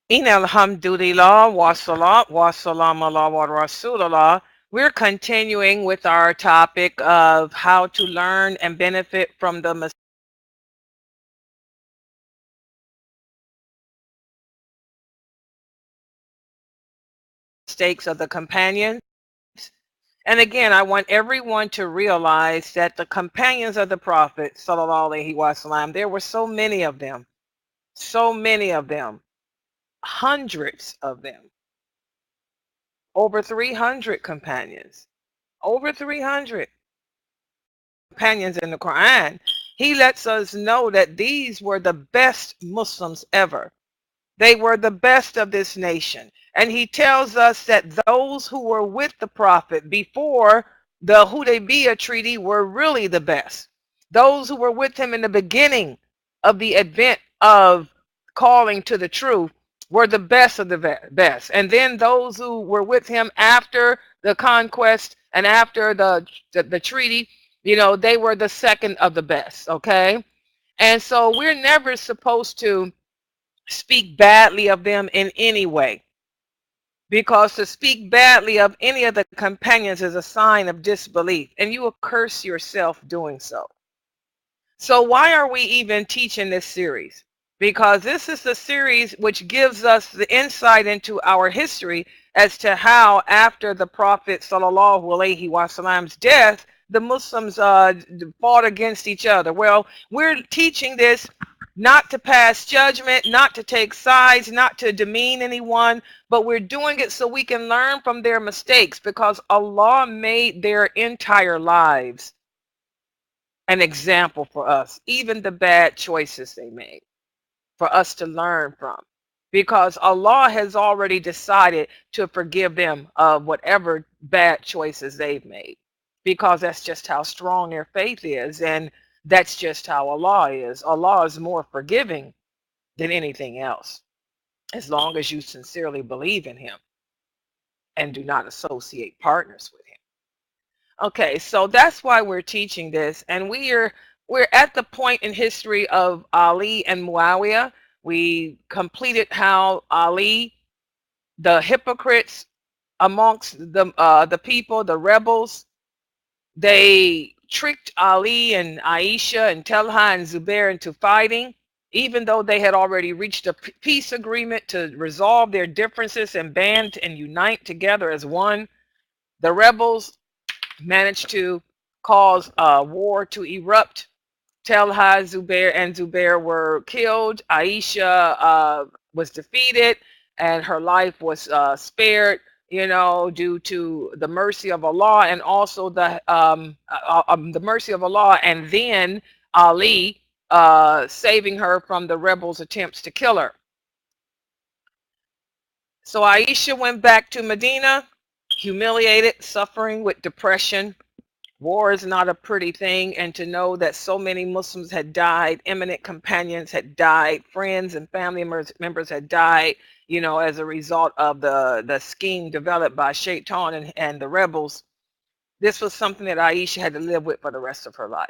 In alhamdulillah wa salat wa salam ala wa rasulullah. We're continuing with our topic of how to learn and benefit from the mistakes of the companions. And again, I want everyone to realize that the companions of the Prophet, sallallahu alaihi wasallam, there were so many of them, hundreds of them, over 300 companions, over 300 companions in the Quran. He lets us know that these were the best Muslims ever. They were the best of this nation. And he tells us that those who were with the Prophet before the Hudaybiyah treaty were really the best. Those who were with him in the beginning of the advent of calling to the truth were the best of the best. And then those who were with him after the conquest and after the treaty, they were the second of the best, okay? And so we're never supposed to speak badly of them in any way, because to speak badly of any of the companions is a sign of disbelief, and you will curse yourself doing so. So why are we even teaching this series? Because this is the series which gives us the insight into our history as to how after the Prophet sallallahu alaihi wasallam's death, the Muslims fought against each other. Well, we're teaching this not to pass judgment, not to take sides, not to demean anyone, but we're doing it so we can learn from their mistakes, because Allah made their entire lives an example for us, even the bad choices they made, for us to learn from. Because Allah has already decided to forgive them of whatever bad choices they've made. Because that's just how strong their faith is, and that's just how Allah is. Allah is more forgiving than anything else, as long as you sincerely believe in him and do not associate partners with him. Okay, so that's why we're teaching this, and we're at the point in history of Ali and Muawiyah. We completed how Ali, the hypocrites amongst the people, the rebels, they tricked Ali and Ayesha and Talha and Zubair into fighting, even though they had already reached a peace agreement to resolve their differences and band and unite together as one. The rebels managed to cause a war to erupt. Talha, Zubair were killed. Ayesha was defeated, and her life was spared, due to the mercy of Allah, and also the mercy of Allah, and then Ali saving her from the rebels' attempts to kill her. So Ayesha went back to Medina, humiliated, suffering with depression. War is not a pretty thing, and to know that so many Muslims had died, eminent companions had died, friends and family members had died, as a result of the scheme developed by Shaitan and the rebels. This was something that Ayesha had to live with for the rest of her life.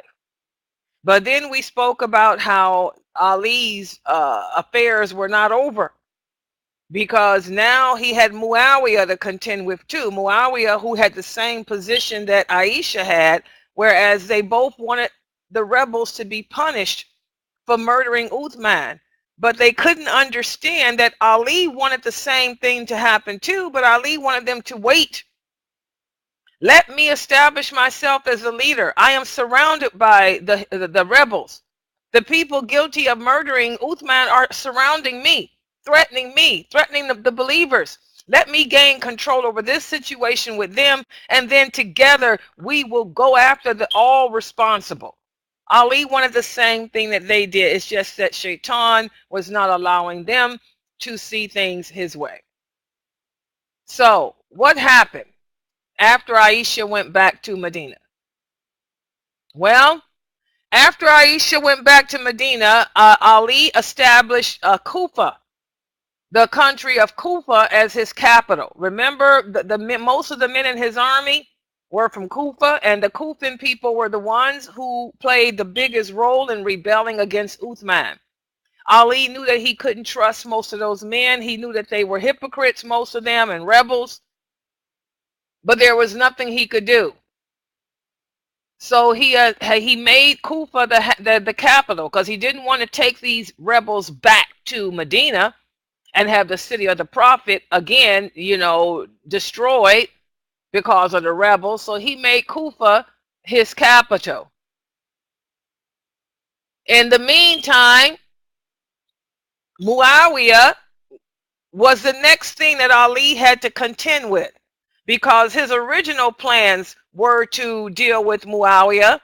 But then we spoke about how Ali's affairs were not over, because now he had Muawiyah to contend with too. Muawiyah, who had the same position that Ayesha had, whereas they both wanted the rebels to be punished for murdering Uthman. But they couldn't understand that Ali wanted the same thing to happen too, but Ali wanted them to wait. Let me establish myself as a leader. I am surrounded by the rebels. The people guilty of murdering Uthman are surrounding me, threatening the believers. Let me gain control over this situation with them, and then together we will go after the all responsible. Ali wanted the same thing that they did. It's just that Shaitan was not allowing them to see things his way. So what happened after Ayesha went back to Medina? Well, after Ayesha went back to Medina, Ali established Kufa, the country of Kufa, as his capital. Remember, most of the men in his army were from Kufa, and the Kufan people were the ones who played the biggest role in rebelling against Uthman. Ali knew that he couldn't trust most of those men. He knew that they were hypocrites, most of them, and rebels. But there was nothing he could do. So he made Kufa the capital, because he didn't want to take these rebels back to Medina and have the city of the prophet again, destroyed because of the rebels. So he made Kufa his capital. In the meantime, Muawiyah was the next thing that Ali had to contend with, because his original plans were to deal with Muawiyah,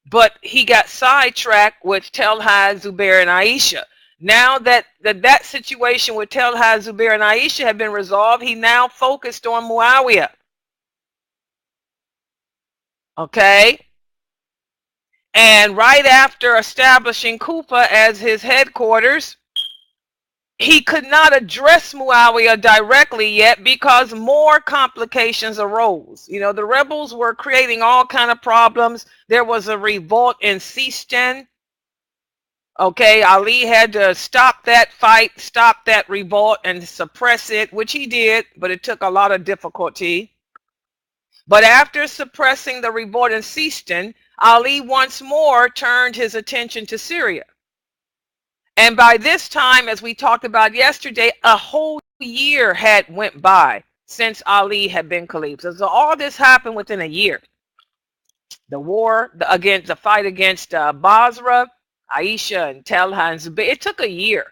but he got sidetracked with Talha, Zubair, and Ayesha. Now that situation with Talha, Zubair, and Ayesha had been resolved, he now focused on Muawiyah. Okay? And right after establishing Kufa as his headquarters, he could not address Muawiyah directly yet because more complications arose. The rebels were creating all kind of problems. There was a revolt in Sistan. Okay, Ali had to stop that fight, stop that revolt, and suppress it, which he did, but it took a lot of difficulty. But after suppressing the revolt in Sistan, Ali once more turned his attention to Syria. And by this time, as we talked about yesterday, a whole year had went by since Ali had been Caliph. So all this happened within a year. The war, the fight against Basra, Ayesha and Talha and Zubair, it took a year.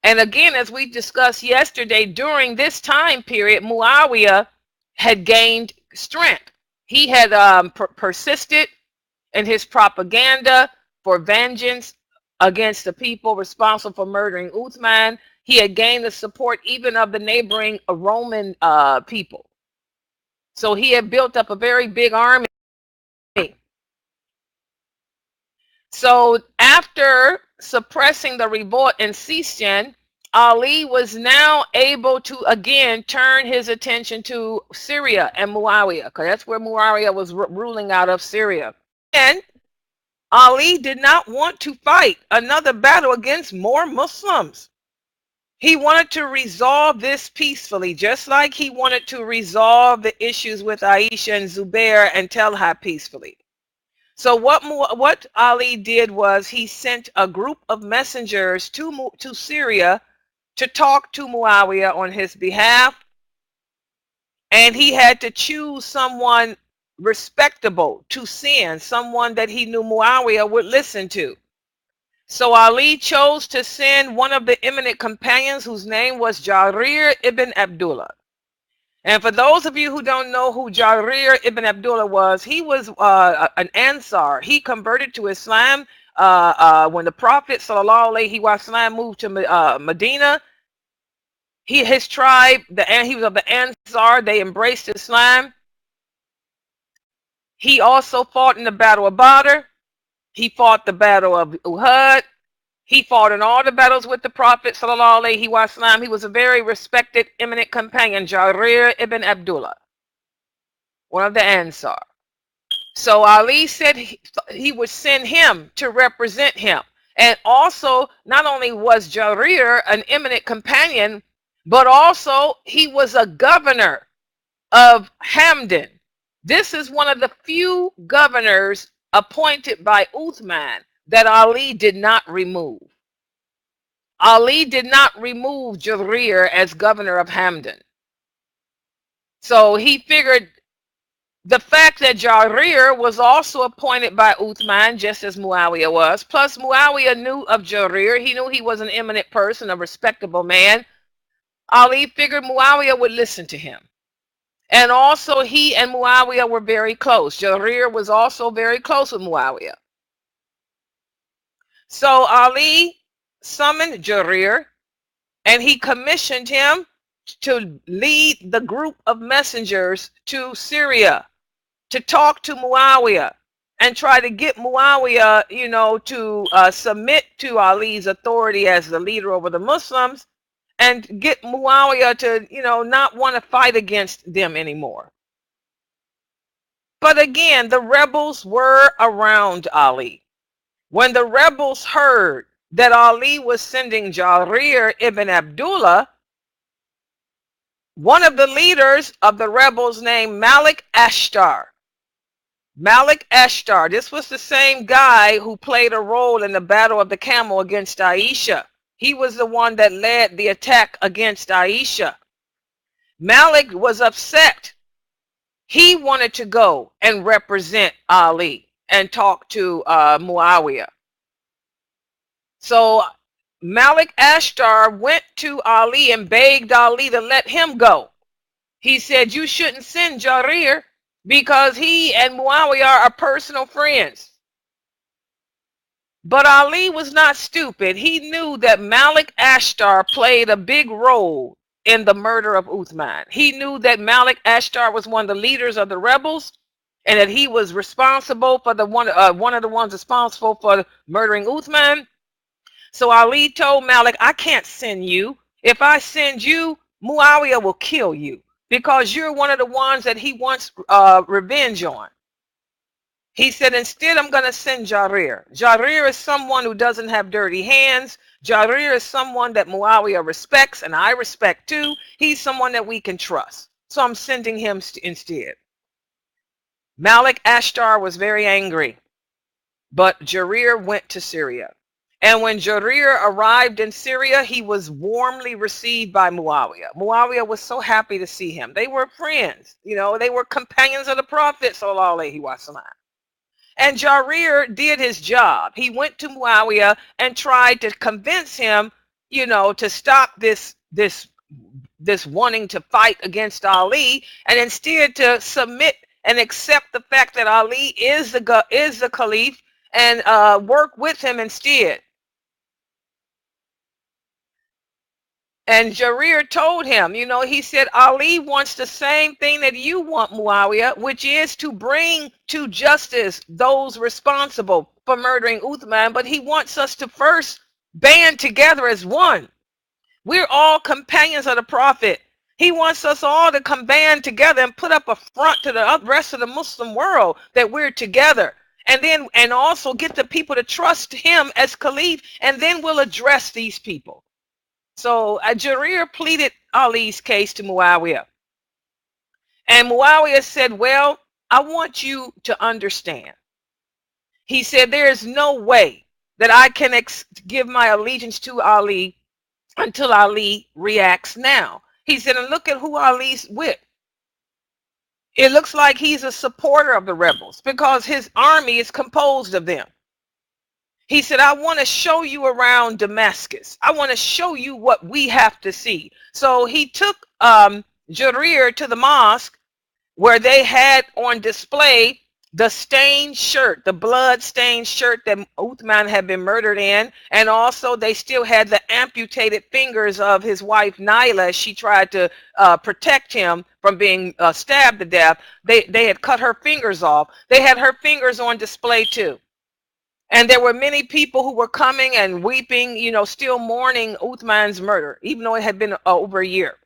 And again, as we discussed yesterday, during this time period, Muawiyah had gained strength. He had persisted in his propaganda for vengeance against the people responsible for murdering Uthman. He had gained the support even of the neighboring Roman people. So he had built up a very big army. So after suppressing the revolt in Sistan, Ali was now able to again turn his attention to Syria and Muawiyah, because that's where Muawiyah was ruling out of Syria. And Ali did not want to fight another battle against more Muslims. He wanted to resolve this peacefully, just like he wanted to resolve the issues with Ayesha and Zubair and Talha peacefully. So what Ali did was he sent a group of messengers to Syria to talk to Muawiyah on his behalf, and he had to choose someone respectable to send, someone that he knew Muawiyah would listen to. So Ali chose to send one of the eminent companions whose name was Jarir ibn Abdullah. And for those of you who don't know who Jarir ibn Abdullah was, he was an Ansar. He converted to Islam when the Prophet ﷺ moved to Medina. His tribe, he was of the Ansar. They embraced Islam. He also fought in the Battle of Badr. He fought the Battle of Uhud. He fought in all the battles with the Prophet ﷺ. He was a very respected, eminent companion, Jarir ibn Abdullah, one of the Ansar. So Ali said he would send him to represent him. And also, not only was Jarir an eminent companion, but also he was a governor of Hamdan. This is one of the few governors appointed by Uthman that Ali did not remove. Ali did not remove Jarir as governor of Hamdan. So he figured the fact that Jarir was also appointed by Uthman, just as Muawiyah was, plus Muawiyah knew of Jarir, he knew he was an eminent person, a respectable man. Ali figured Muawiyah would listen to him. And also he and Muawiyah were very close. Jarir was also very close with Muawiyah. So Ali summoned Jarir and he commissioned him to lead the group of messengers to Syria to talk to Muawiyah and try to get Muawiyah, to submit to Ali's authority as the leader over the Muslims, and get Muawiyah to, not want to fight against them anymore. But again, the rebels were around Ali. When the rebels heard that Ali was sending Jarir ibn Abdullah, one of the leaders of the rebels named Malik Ashtar. Malik Ashtar, this was the same guy who played a role in the Battle of the Camel against Ayesha. He was the one that led the attack against Ayesha. Malik was upset. He wanted to go and represent Ali and talk to Muawiyah. So Malik Ashtar went to Ali and begged Ali to let him go. He said, you shouldn't send Jarir because he and Muawiyah are personal friends. But Ali was not stupid. He knew that Malik Ashtar played a big role in the murder of Uthman. He knew that Malik Ashtar was one of the leaders of the rebels and that he was responsible for the one of the ones responsible for murdering Uthman. So Ali told Malik, I can't send you. If I send you, Muawiyah will kill you because you're one of the ones that he wants revenge on. He said, instead, I'm going to send Jarir. Jarir is someone who doesn't have dirty hands. Jarir is someone that Muawiyah respects, and I respect too. He's someone that we can trust. So I'm sending him instead. Malik Ashtar was very angry, but Jarir went to Syria. And when Jarir arrived in Syria, he was warmly received by Muawiyah. Muawiyah was so happy to see him. They were friends. You know, they were companions of the Prophet, sallallahu alaihi wasallam. And Jarir did his job. He went to Muawiyah and tried to convince him, you know, to stop this wanting to fight against Ali, and instead to submit and accept the fact that Ali is the caliph and work with him instead. And Jarir told him, you know, he said, Ali wants the same thing that you want, Muawiyah, which is to bring to justice those responsible for murdering Uthman, but he wants us to first band together as one. We're all companions of the Prophet. He wants us all to come band together and put up a front to the rest of the Muslim world that we're together. And also get the people to trust him as caliph, and then we'll address these people. So Jarir pleaded Ali's case to Muawiyah. And Muawiyah said, well, I want you to understand. He said, there is no way that I can give my allegiance to Ali until Ali reacts now. He said, and look at who Ali's with. It looks like he's a supporter of the rebels because his army is composed of them. He said, I want to show you around Damascus. I want to show you what we have to see. So he took Jarir to the mosque where they had on display the stained shirt, the blood-stained shirt that Uthman had been murdered in. And also they still had the amputated fingers of his wife, Naila, as she tried to protect him from being stabbed to death. They had cut her fingers off. They had her fingers on display too. And there were many people who were coming and weeping, you know, still mourning Uthman's murder, even though it had been over a year.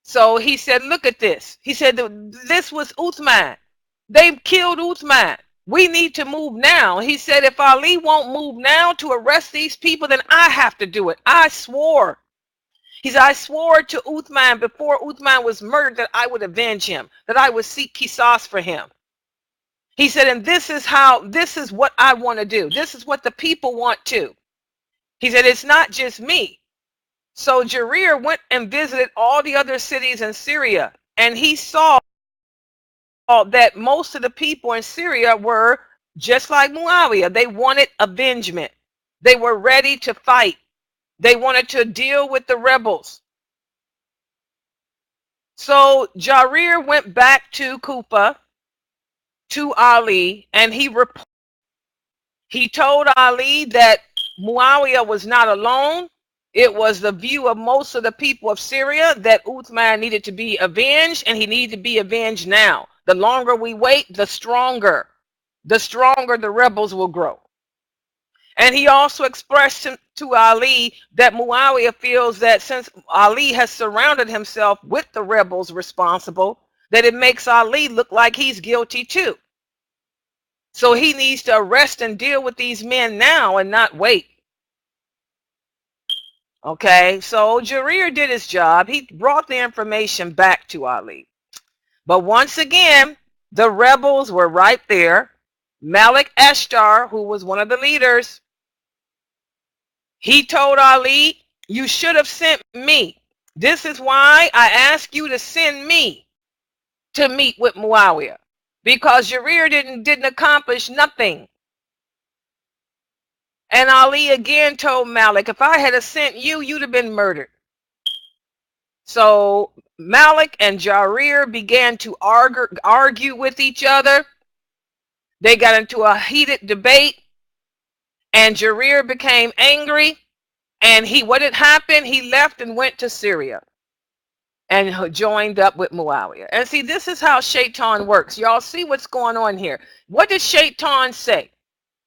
So he said, look at this. He said, this was Uthman. They killed Uthman. We need to move now. He said, if Ali won't move now to arrest these people, then I have to do it. I swore. He said, I swore to Uthman before Uthman was murdered that I would avenge him, that I would seek qisas for him. He said, and this is what I want to do. This is what the people want too. He said, it's not just me. So Jarir went and visited all the other cities in Syria, and he saw that most of the people in Syria were just like Muawiyah. They wanted avengement. They were ready to fight. They wanted to deal with the rebels. So Jarir went back to Kufa, to Ali, and he told Ali that Muawiyah was not alone. It was the view of most of the people of Syria that Uthman needed to be avenged, and he needed to be avenged now. The longer we wait, the stronger the rebels will grow. And he also expressed to Ali that Muawiyah feels that since Ali has surrounded himself with the rebels responsible, that it makes Ali look like he's guilty too. So he needs to arrest and deal with these men now and not wait. Okay, so Jarir did his job. He brought the information back to Ali. But once again, the rebels were right there. Malik Ashtar, who was one of the leaders, he told Ali, you should have sent me. This is why I asked you to send me to meet with Muawiyah. Because Jarir didn't accomplish nothing. And Ali again told Malik, if I had sent you, you'd have been murdered. So Malik and Jarir began to argue with each other. They got into a heated debate, and Jarir became angry. And what had happened? He left and went to Syria and joined up with Muawiyah. And see, this is how Shaitan works. Y'all see what's going on here. What did Shaitan say?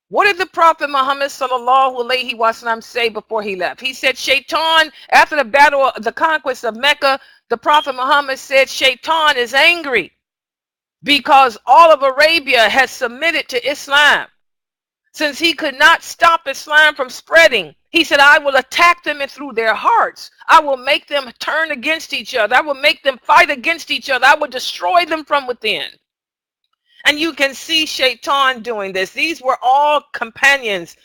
What did the Prophet Muhammad sallallahu alaihi wasallam say before he left? He said, Shaitan, after the battle, the conquest of Mecca, the Prophet Muhammad said, Shaitan is angry because all of Arabia has submitted to Islam. Since he could not stop Islam from spreading, he said, I will attack them through their hearts. I will make them turn against each other. I will make them fight against each other. I will destroy them from within. And you can see Shaitan doing this. These were all companions,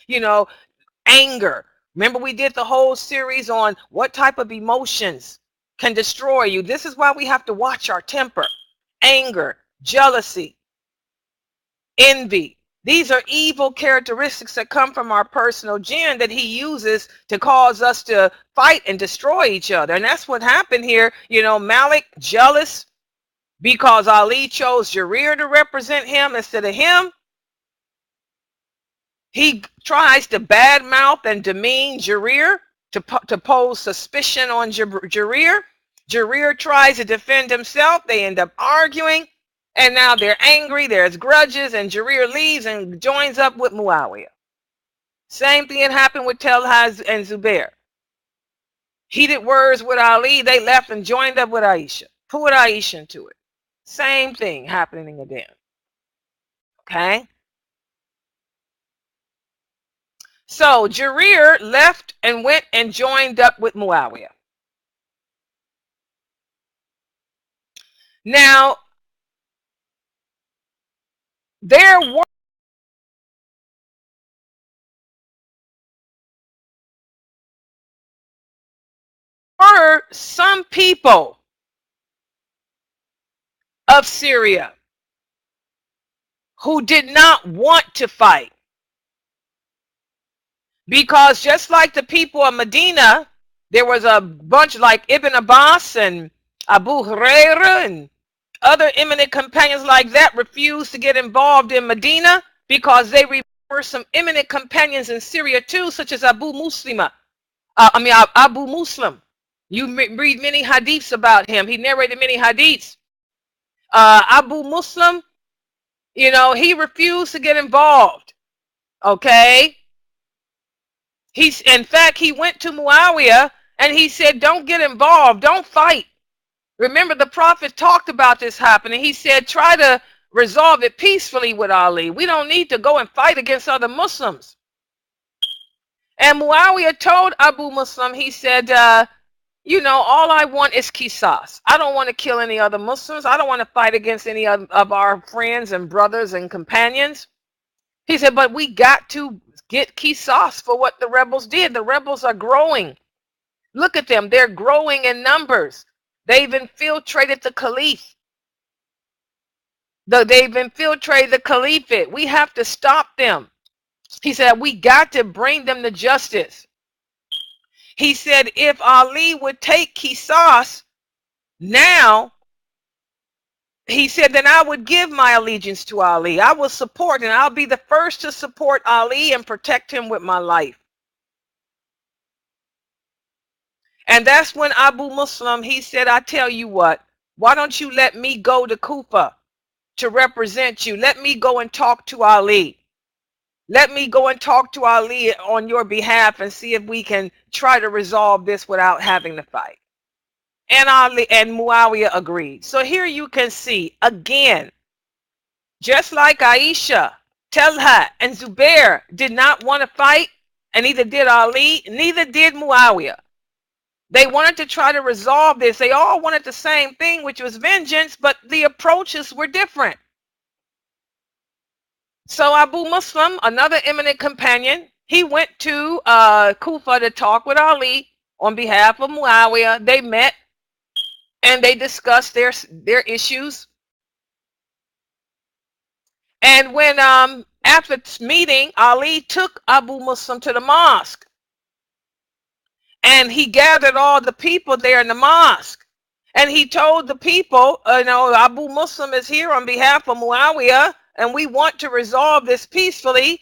anger. Remember, we did the whole series on what type of emotions can destroy you. This is why we have to watch our temper. Anger, jealousy, envy. These are evil characteristics that come from our personal jinn that he uses to cause us to fight and destroy each other. And that's what happened here. Malik, jealous, because Ali chose Jarir to represent him instead of him. He tries to badmouth and demean Jarir to pose suspicion on Jarir. Jarir tries to defend himself. They end up arguing. And now they're angry. There's grudges. And Jarir leaves and joins up with Muawiyah. Same thing happened with Talha and Zubair. Heated words with Ali. They left and joined up with Ayesha. Put Ayesha into it. Same thing happening again. Okay. So Jarir left and went and joined up with Muawiyah. Now, there were some people of Syria who did not want to fight. Because just like the people of Medina, there was a bunch like Ibn Abbas and Abu Huraira and other eminent companions like that refused to get involved in Medina because they were some eminent companions in Syria too, such as Abu Muslim. You read many hadiths about him. He narrated many hadiths. Abu Muslim, he refused to get involved. Okay. In fact, he went to Muawiyah and he said, don't get involved. Don't fight. Remember, the Prophet talked about this happening. He said, try to resolve it peacefully with Ali. We don't need to go and fight against other Muslims. And Muawiyah told Abu Muslim, he said, all I want is qisas. I don't want to kill any other Muslims. I don't want to fight against any of our friends and brothers and companions. He said, but we got to get qisas for what the rebels did. The rebels are growing. Look at them. They're growing in numbers. They've infiltrated the caliph. They've infiltrated the caliphate. We have to stop them. He said, we got to bring them to justice. He said, if Ali would take qisas now, he said, then I would give my allegiance to Ali. I will support, and I'll be the first to support Ali and protect him with my life. And that's when Abu Muslim, he said, I tell you what, why don't you let me go to Kufa to represent you? Let me go and talk to Ali. Let me go and talk to Ali on your behalf and see if we can try to resolve this without having to fight. And Ali and Muawiyah agreed. So here you can see, again, just like Ayesha, Talha, and Zubair did not want to fight, and neither did Ali, neither did Muawiyah. They wanted to try to resolve this. They all wanted the same thing, which was vengeance, but the approaches were different. So Abu Muslim, another eminent companion, he went to Kufa to talk with Ali on behalf of Muawiyah. They met and they discussed their issues. And when after meeting, Ali took Abu Muslim to the mosque, and he gathered all the people there in the mosque. And he told the people, Abu Muslim is here on behalf of Muawiyah, and we want to resolve this peacefully.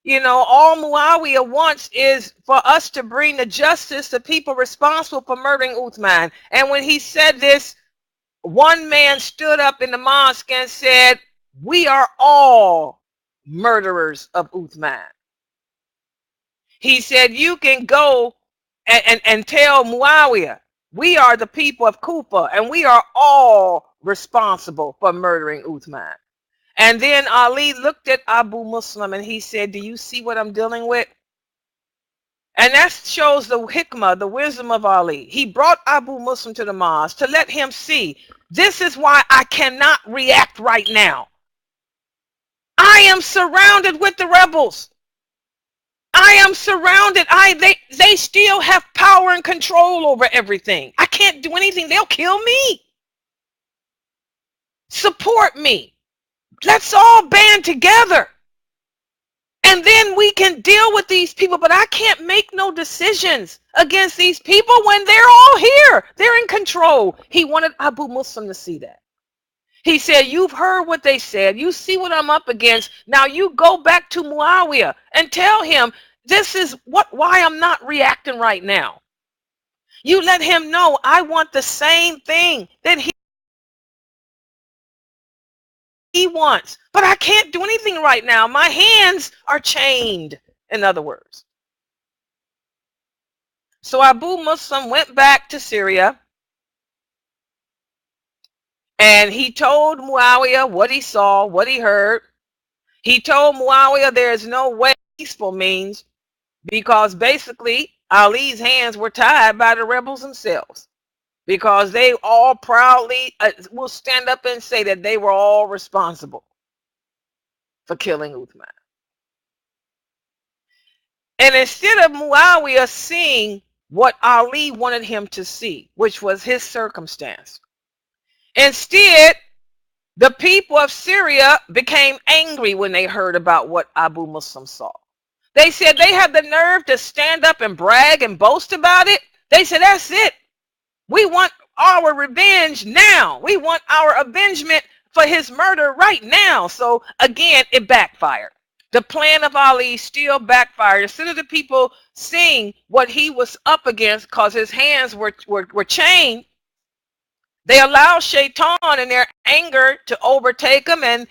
All Muawiyah wants is for us to bring to justice the people responsible for murdering Uthman. And when he said this, one man stood up in the mosque and said, we are all murderers of Uthman. He said, you can go and tell Muawiyah, we are the people of Kufa, and we are all responsible for murdering Uthman. And then Ali looked at Abu Muslim and he said, do you see what I'm dealing with? And that shows the hikmah, the wisdom of Ali. He brought Abu Muslim to the mosque to let him see, this is why I cannot react right now. I am surrounded with the rebels. I am surrounded. They still have power and control over everything. I can't do anything. They'll kill me. Support me. Let's all band together. And then we can deal with these people. But I can't make no decisions against these people when they're all here. They're in control. He wanted Abu Muslim to see that. He said, you've heard what they said. You see what I'm up against. Now you go back to Muawiyah and tell him, this is why I'm not reacting right now. You let him know I want the same thing that he wants, but I can't do anything right now. My hands are chained, in other words. So Abu Muslim went back to Syria and he told Muawiyah what he saw, what he heard. He told Muawiyah there is no way peaceful means, because basically Ali's hands were tied by the rebels themselves, because they all proudly will stand up and say that they were all responsible for killing Uthman. And instead of Muawiyah seeing what Ali wanted him to see, which was his circumstance, instead the people of Syria became angry when they heard about what Abu Muslim saw. They said they had the nerve to stand up and brag and boast about it. They said, that's it. We want our revenge now. We want our avengement for his murder right now. So again, it backfired. The plan of Ali still backfired. Instead of the people seeing what he was up against because his hands were chained, they allowed Shaitan in their anger to overtake him, and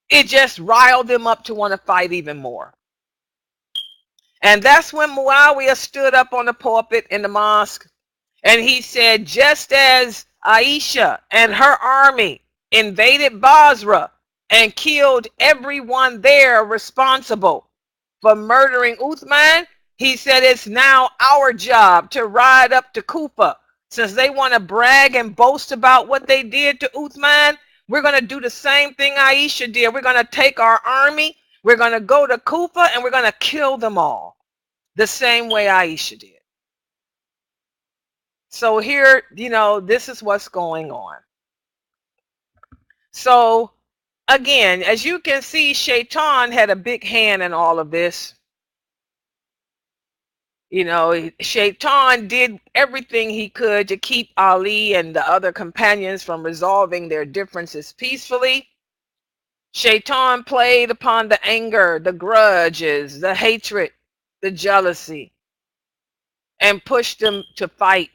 it just riled them up to want to fight even more. And that's when Muawiyah stood up on the pulpit in the mosque and he said, just as Ayesha and her army invaded Basra and killed everyone there responsible for murdering Uthman, he said it's now our job to ride up to Kufa. Since they want to brag and boast about what they did to Uthman, we're going to do the same thing Ayesha did. We're going to take our army, we're going to go to Kufa, and we're going to kill them all the same way Ayesha did. So here, this is what's going on. So again, as you can see, Shaitan had a big hand in all of this. Shaitan did everything he could to keep Ali and the other companions from resolving their differences peacefully. Shaitan played upon the anger, the grudges, the hatred, the jealousy, and pushed them to fight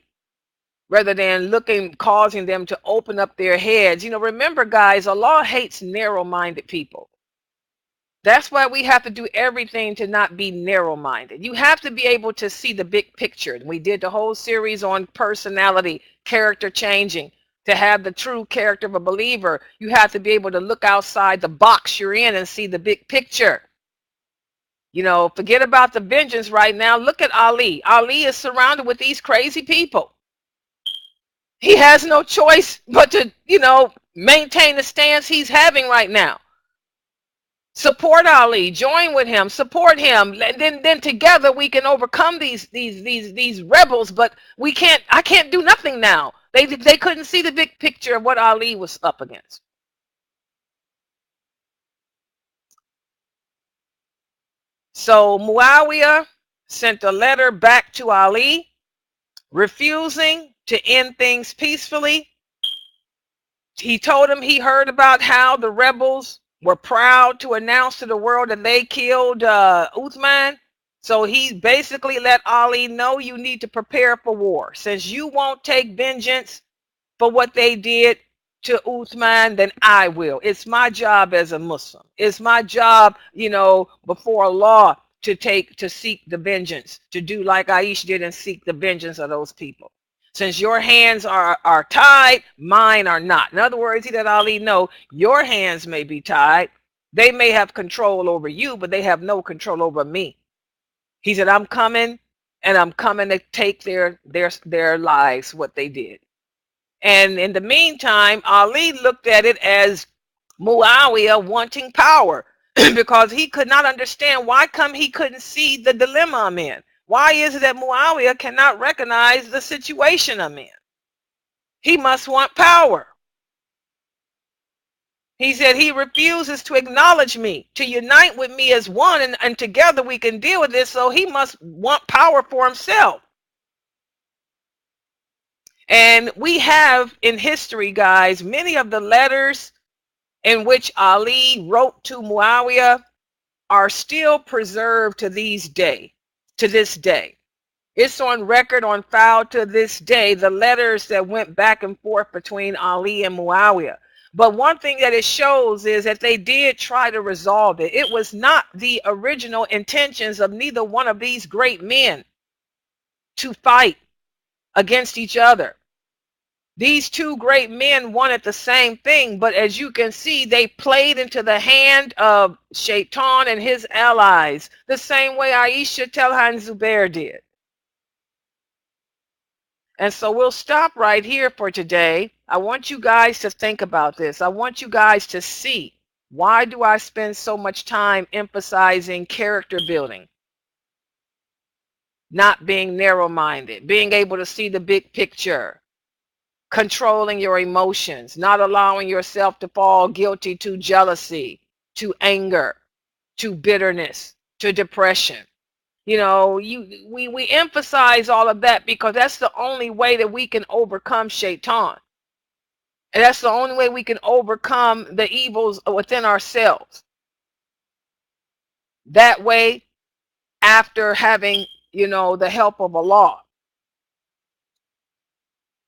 rather than causing them to open up their heads. Remember, guys, Allah hates narrow-minded people. That's why we have to do everything to not be narrow-minded. You have to be able to see the big picture. We did the whole series on personality, character changing. To have the true character of a believer, you have to be able to look outside the box you're in and see the big picture. You know, forget about the vengeance right now. Look at Ali. Ali is surrounded with these crazy people. He has no choice but to, you know, maintain the stance he's having right now. Support Ali, join with him, support him, and then together we can overcome these rebels. But we can't. I can't do nothing now. They couldn't see the big picture of what Ali was up against. So Muawiyah sent a letter back to Ali, refusing to end things peacefully. He told him he heard about how the rebels were proud to announce to the world that they killed Uthman. So he basically let Ali know, you need to prepare for war. Since you won't take vengeance for what they did to Uthman, then I will. It's my job as a Muslim. It's my job, you know, before Allah to seek the vengeance, to do like Ayesha did and seek the vengeance of those people. Since your hands are tied, mine are not. In other words, he let Ali know, your hands may be tied. They may have control over you, but they have no control over me. He said, I'm coming, and I'm coming to take their lives, what they did. And in the meantime, Ali looked at it as Muawiyah wanting power because he could not understand why come he couldn't see the dilemma I'm in. Why is it that Muawiyah cannot recognize the situation I'm in? He must want power. He said he refuses to acknowledge me, to unite with me as one, and together we can deal with this, so he must want power for himself. And we have in history, guys, many of the letters in which Ali wrote to Muawiyah are still preserved to this day. It's on record, on file to this day, the letters that went back and forth between Ali and Muawiyah. But one thing that it shows is that they did try to resolve it. It was not the original intentions of neither one of these great men to fight against each other. These two great men wanted the same thing, but as you can see, they played into the hand of Shaitan and his allies, the same way Ayesha, Talha, and Zubair did. And so we'll stop right here for today. I want you guys to think about this. I want you guys to see, why do I spend so much time emphasizing character building? Not being narrow-minded, being able to see the big picture, controlling your emotions, not allowing yourself to fall guilty to jealousy, to anger, to bitterness, to depression. You know, we emphasize all of that because that's the only way that we can overcome Shaitan. And that's the only way we can overcome the evils within ourselves. That way, after having, you know, the help of Allah.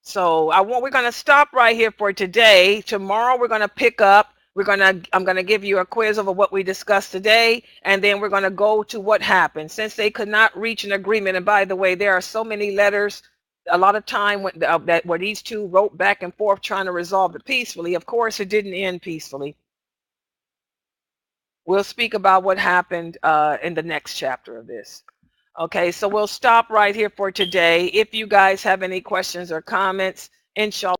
So we're going to stop right here for today. Tomorrow we're going to pick up. I'm going to give you a quiz over what we discussed today, and then we're going to go to what happened. Since they could not reach an agreement, and by the way, there are so many letters, a lot of time where these two wrote back and forth trying to resolve it peacefully. Of course, it didn't end peacefully. We'll speak about what happened in the next chapter of this. Okay, so we'll stop right here for today. If you guys have any questions or comments, inshallah.